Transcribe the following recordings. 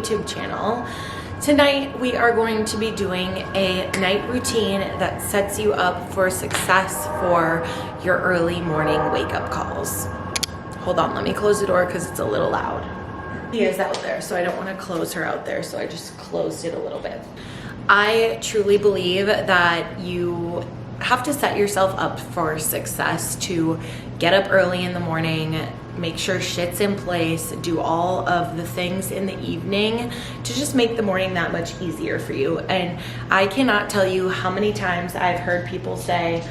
YouTube channel. Tonight we are going to be doing a night routine that sets you up for success for your early morning wake-up calls. Hold on, let me close the door because it's a little loud. She is out there, so I don't want to close her out there, so I just closed it a little bit. I truly believe that you have to set yourself up for success to get up early in the morning, make sure shit's in place, do all of the things in the evening to just make the morning that much easier for you. And I cannot tell you how many times I've heard people say,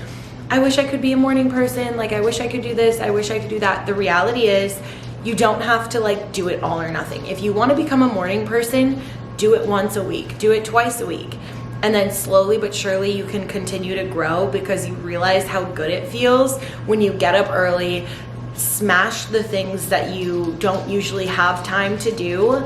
I wish I could be a morning person, like I wish I could do this, I wish I could do that. The reality is you don't have to like do it all or nothing. If you want to become a morning person, do it once a week, do it twice a week. And then slowly but surely you can continue to grow because you realize how good it feels when you get up early, smash the things that you don't usually have time to do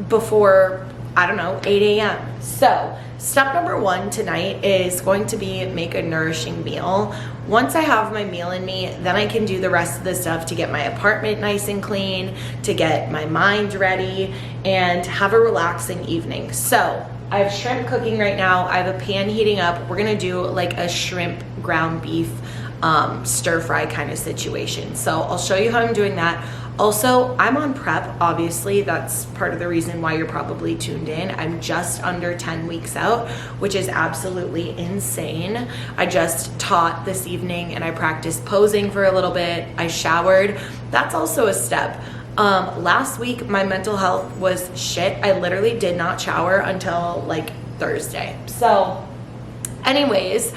before, I don't know, 8 a.m. So step number one tonight is going to be make a nourishing meal. Once I have my meal in me, then I can do the rest of the stuff to get my apartment nice and clean, to get my mind ready, and have a relaxing evening. So I have shrimp cooking right now. I have a pan heating up. We're gonna do like a shrimp ground beef stir fry kind of situation. So I'll show you how I'm doing that. Also, I'm on prep, obviously. That's part of the reason why you're probably tuned in. I'm just under 10 weeks out, which is absolutely insane. I just taught this evening and I practiced posing for a little bit. I showered. That's also a step. Last week, my mental health was shit. I literally did not shower until like Thursday. So anyways,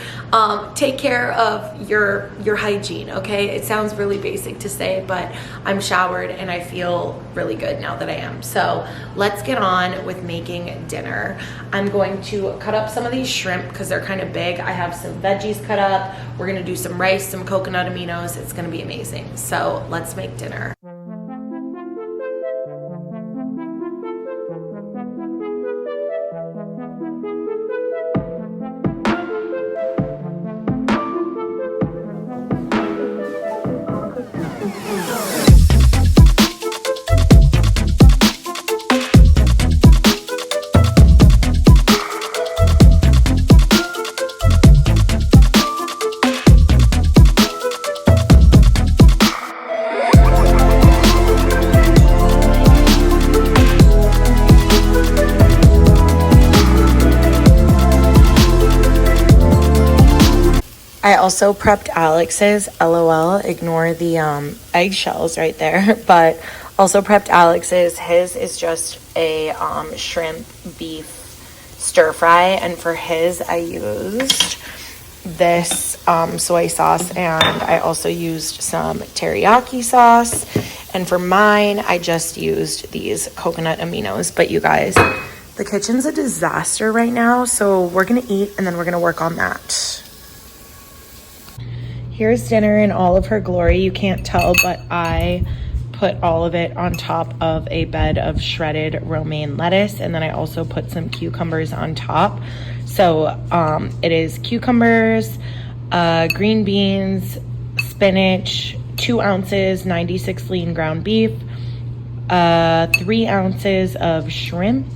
take care of your hygiene, okay? It sounds really basic to say, but I'm showered and I feel really good now that I am. So let's get on with making dinner. I'm going to cut up some of these shrimp because they're kind of big. I have some veggies cut up. We're gonna do some rice, some coconut aminos. It's gonna be amazing. So let's make dinner. I also prepped Alex's, LOL, ignore the eggshells right there, but also prepped Alex's. His is just a shrimp beef stir fry, and for his I used this soy sauce, and I also used some teriyaki sauce, and for mine I just used these coconut aminos. But you guys, the kitchen's a disaster right now, so we're gonna eat and then we're gonna work on that. Here's dinner in all of her glory. You can't tell, but I put all of it on top of a bed of shredded romaine lettuce, and then I also put some cucumbers on top. So it is cucumbers, green beans, spinach, 2 ounces 96 lean ground beef, 3 ounces of shrimp,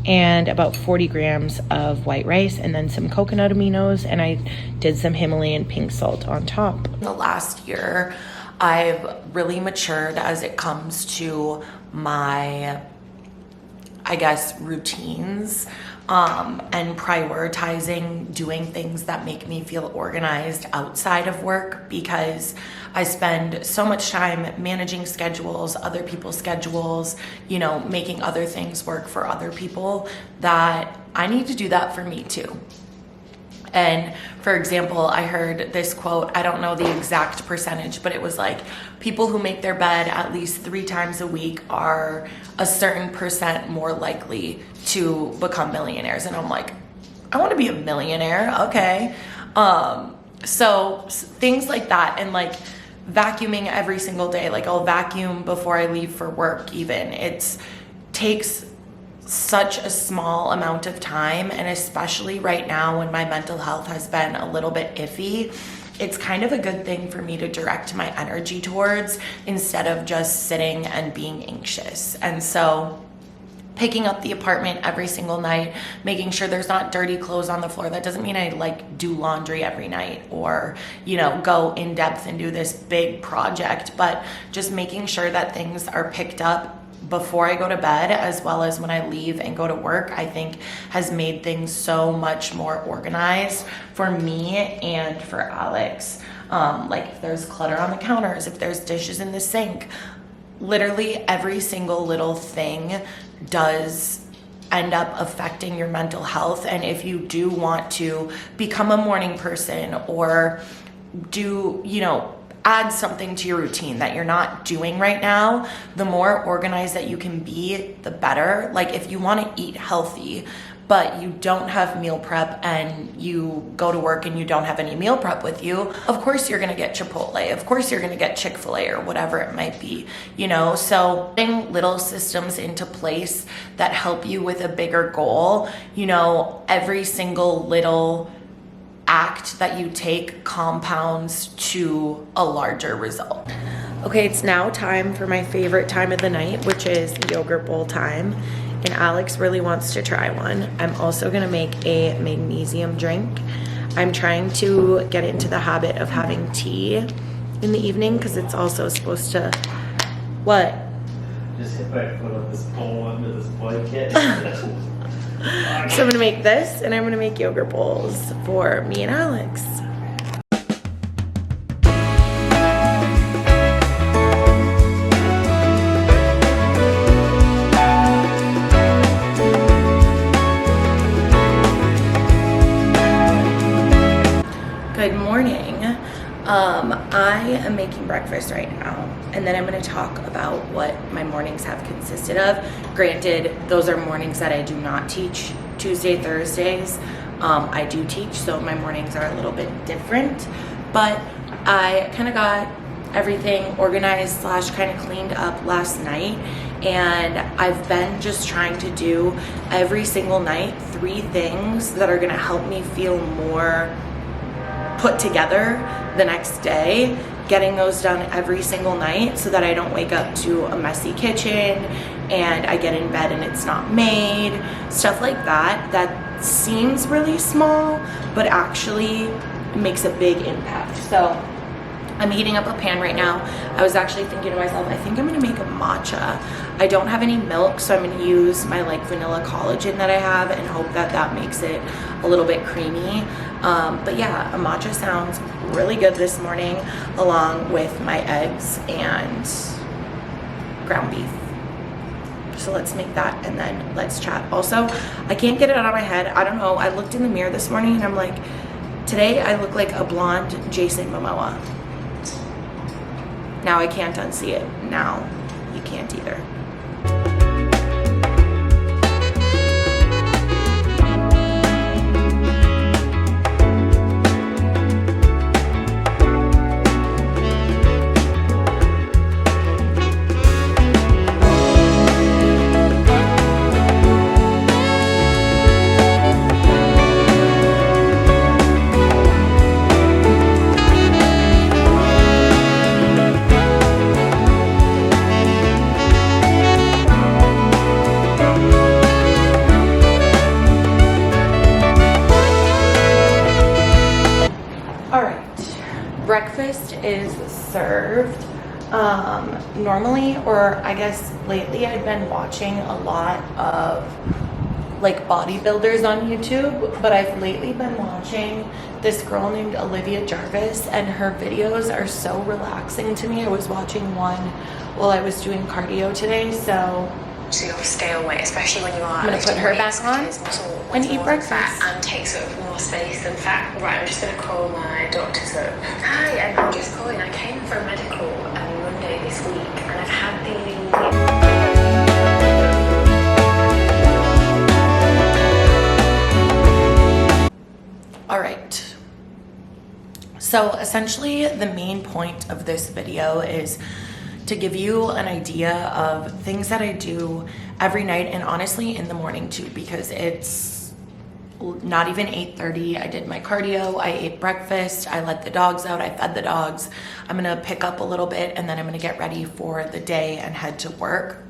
and about 40 grams of white rice, and then some coconut aminos, and I did some Himalayan pink salt on top. The last year, I've really matured as it comes to my, I guess, routines and prioritizing doing things that make me feel organized outside of work, because I spend so much time managing schedules, other people's schedules, you know, making other things work for other people, that I need to do that for me too. And for example, I heard this quote, I don't know the exact percentage, but it was like, people who make their bed at least 3 times a week are a certain percent more likely to become millionaires. And I'm like, I want to be a millionaire. Okay. So things like that, and like vacuuming every single day. Like I'll vacuum before I leave for work even. It takes such a small amount of time, and especially right now when my mental health has been a little bit iffy, it's kind of a good thing for me to direct my energy towards, instead of just sitting and being anxious. And so picking up the apartment every single night, making sure there's not dirty clothes on the floor. That doesn't mean I like do laundry every night or, you know, go in depth and do this big project, but just making sure that things are picked up before I go to bed as well as when I leave and go to work, I think has made things so much more organized for me and for Alex. Like if there's clutter on the counters, if there's dishes in the sink, literally every single little thing does end up affecting your mental health. And if you do want to become a morning person or do, you know, add something to your routine that you're not doing right now, the more organized that you can be, the better. Like if you want to eat healthy, but you don't have meal prep and you go to work and you don't have any meal prep with you, of course you're gonna get Chipotle, of course you're gonna get Chick-fil-A or whatever it might be, you know? So putting little systems into place that help you with a bigger goal, you know, every single little act that you take compounds to a larger result. Okay, it's now time for my favorite time of the night, which is yogurt bowl time. And Alex really wants to try one. I'm also gonna make a magnesium drink. I'm trying to get into the habit of having tea in the evening because it's also supposed to, what? Just hit my foot on this pole under this blanket. So I'm gonna make this and I'm gonna make yogurt bowls for me and Alex. Good morning. I am making breakfast right now, and then I'm going to talk about what my mornings have consisted of. Granted, those are mornings that I do not teach. Tuesday, Thursdays, I do teach, so my mornings are a little bit different, but I kind of got everything organized / kind of cleaned up last night, and I've been just trying to do every single night 3 things that are going to help me feel more put together the next day, getting those done every single night so that I don't wake up to a messy kitchen and I get in bed and it's not made, stuff like that. That seems really small, but actually makes a big impact. So I'm heating up a pan right now. I was actually thinking to myself, I think I'm gonna make a matcha. I don't have any milk, so I'm gonna use my like vanilla collagen that I have and hope that that makes it a little bit creamy. But yeah, a matcha sounds really good this morning along with my eggs and ground beef. So let's make that and then let's chat. Also, I can't get it out of my head. I don't know, I looked in the mirror this morning and I'm like, today I look like a blonde Jason Momoa. Now I can't unsee it. Now you can't either. Breakfast is served. Normally, or I guess lately, I've been watching a lot of like bodybuilders on YouTube, but I've lately been watching this girl named Olivia Jarvis, and her videos are so relaxing to me. I was watching one while I was doing cardio today, so you'll stay away, especially when you are. I'm gonna put her back on and eat breakfast. And takes up more space than fat. Right, I'm just gonna call my doctors up. Hi, and I'm just calling. I came for a medical on Monday this week, and I've had the. All right. So essentially, the main point of this video is to give you an idea of things that I do every night, and honestly in the morning too, because it's not even 8:30. I did my cardio, I ate breakfast, I let the dogs out, I fed the dogs. I'm gonna pick up a little bit and then I'm gonna get ready for the day and head to work.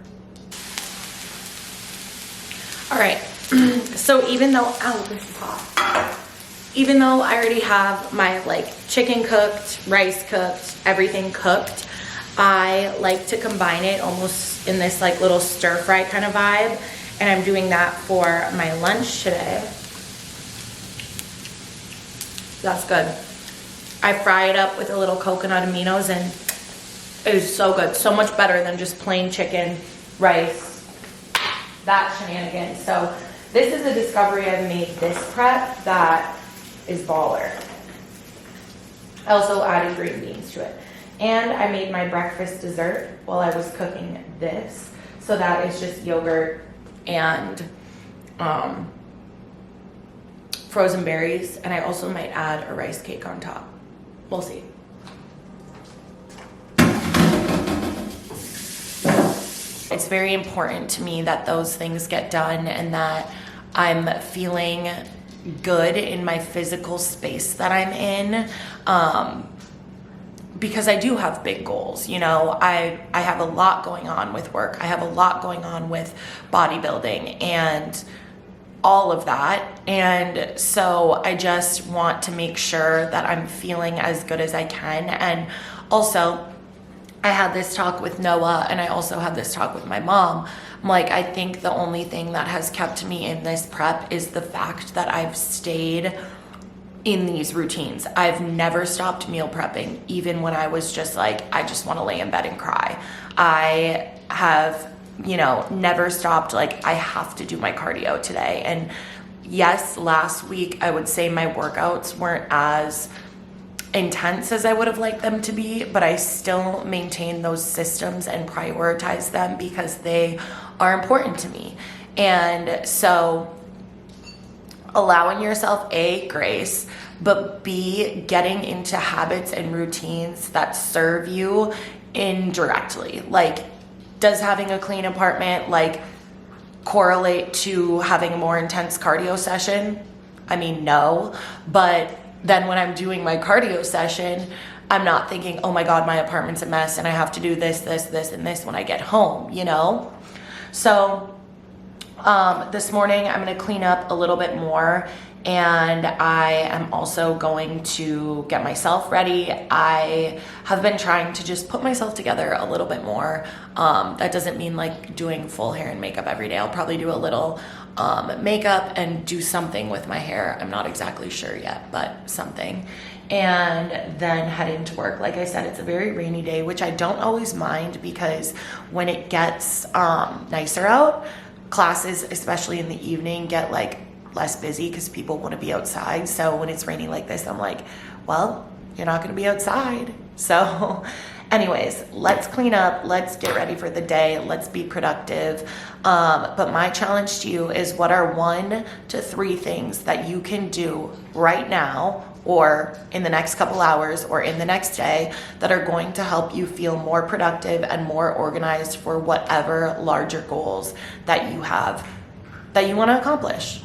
All right, so even though, ow, this is hot. Even though I already have my like chicken cooked, rice cooked, everything cooked, I like to combine it almost in this like little stir fry kind of vibe. And I'm doing that for my lunch today. That's good. I fry it up with a little coconut aminos and it is so good. So much better than just plain chicken, rice, that shenanigan. So this is a discovery I've made this prep that is baller. I also added green beans to it. And I made my breakfast dessert while I was cooking this. So that is just yogurt and frozen berries. And I also might add a rice cake on top. We'll see. It's very important to me that those things get done and that I'm feeling good in my physical space that I'm in, because I do have big goals. You know, I have a lot going on with work. I have a lot going on with bodybuilding and all of that. And so I just want to make sure that I'm feeling as good as I can. And also, I had this talk with Noah and I also had this talk with my mom. I'm like, I think the only thing that has kept me in this prep is the fact that I've stayed in these routines. I've never stopped meal prepping, even when I was just like, I just want to lay in bed and cry. I have, you know, never stopped, like, I have to do my cardio today. And yes, last week I would say my workouts weren't as intense as I would have liked them to be, but I still maintain those systems and prioritize them because they are important to me. And so allowing yourself A, grace, but B, getting into habits and routines that serve you indirectly. Like, does having a clean apartment like correlate to having a more intense cardio session? I mean, no, but then when I'm doing my cardio session, I'm not thinking, oh my God, my apartment's a mess and I have to do this, this, this, and this when I get home, you know? So this morning I'm gonna clean up a little bit more and I am also going to get myself ready. I have been trying to just put myself together a little bit more. That doesn't mean like doing full hair and makeup every day. I'll probably do a little makeup and do something with my hair. I'm not exactly sure yet, but something. And then head into work. Like I said, it's a very rainy day, which I don't always mind because when it gets nicer out, classes, especially in the evening, get like less busy because people want to be outside. So when it's raining like this, I'm like, well, you're not going to be outside. So anyways, let's clean up. Let's get ready for the day. Let's be productive. But my challenge to you is, what are 1 to 3 things that you can do right now or in the next couple hours or in the next day that are going to help you feel more productive and more organized for whatever larger goals that you have that you want to accomplish?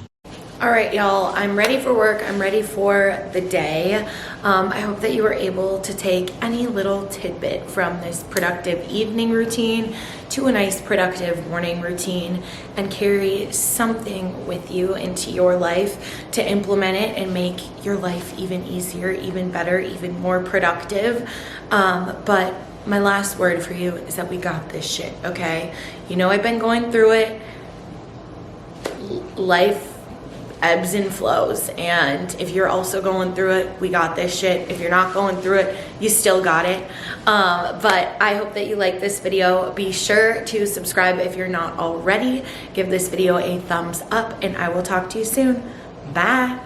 All right, y'all, I'm ready for work. I'm ready for the day. I hope that you were able to take any little tidbit from this productive evening routine to a nice productive morning routine and carry something with you into your life to implement it and make your life even easier, even better, even more productive. But my last word for you is that we got this shit, okay? You know, I've been going through it. Life ebbs and flows, and if you're also going through it, we got this shit. If you're not going through it, you still got it. But I hope that you like this video. Be sure to subscribe if you're not already. Give this video a thumbs up, and I will talk to you soon. Bye.